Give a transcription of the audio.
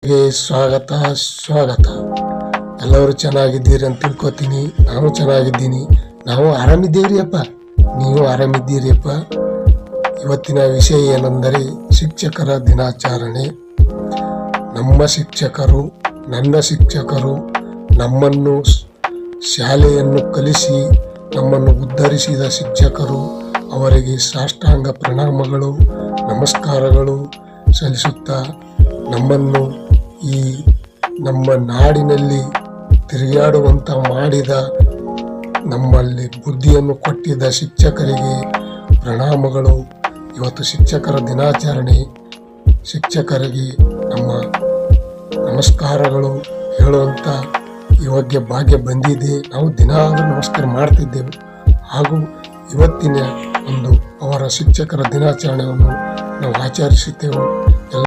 ಸ್ವಾಗತ. ಎಲ್ಲರೂ ಚೆನ್ನಾಗಿದ್ದೀರಿ ಅಂತ ತಿಳ್ಕೊತೀನಿ. ನಾನು ಚೆನ್ನಾಗಿದ್ದೀನಿ. ನಾವು ಆರಾಮಿದ್ದೀರಿಯಪ್ಪ, ನೀವು ಆರಾಮಿದ್ದೀರಿಯಪ್ಪ. ಇವತ್ತಿನ ವಿಷಯ ಏನೆಂದರೆ ಶಿಕ್ಷಕರ ದಿನಾಚರಣೆ. ನಮ್ಮ ಶಿಕ್ಷಕರು, ನನ್ನ ಶಿಕ್ಷಕರು ನಮ್ಮನ್ನು ಶಾಲೆಯನ್ನು ಕಲಿಸಿ ನಮ್ಮನ್ನು ಉದ್ಧರಿಸಿದ ಶಿಕ್ಷಕರು, ಅವರಿಗೆ ಸಾಷ್ಟಾಂಗ ಪ್ರಣಾಮಗಳು, ನಮಸ್ಕಾರಗಳು ಸಲ್ಲಿಸುತ್ತಾ ನಮ್ಮನ್ನು ಈ ನಮ್ಮ ನಾಡಿನಲ್ಲಿ ತಿರುಗಾಡುವಂತ ಮಾಡಿದ, ನಮ್ಮಲ್ಲಿ ಬುದ್ಧಿಯನ್ನು ಕೊಟ್ಟಿದ್ದ ಶಿಕ್ಷಕರಿಗೆ ಪ್ರಣಾಮಗಳು. ಇವತ್ತು ಶಿಕ್ಷಕರ ದಿನಾಚರಣೆ. ಶಿಕ್ಷಕರಿಗೆ ನಮ್ಮ ನಮಸ್ಕಾರಗಳು ಹೇಳುವಂಥ ಯೋಗ್ಯ ಭಾಗ್ಯ ಬಂದಿದೆ. ನಾವು ದಿನಾಲೂ ನಮಸ್ಕಾರ ಮಾಡ್ತಿದ್ದೆವು. ಹಾಗೂ ಇವತ್ತಿನ ಒಂದು ಅವರ ಶಿಕ್ಷಕರ ದಿನಾಚರಣೆಯನ್ನು ನಾವು ಆಚರಿಸುತ್ತೇವೆ.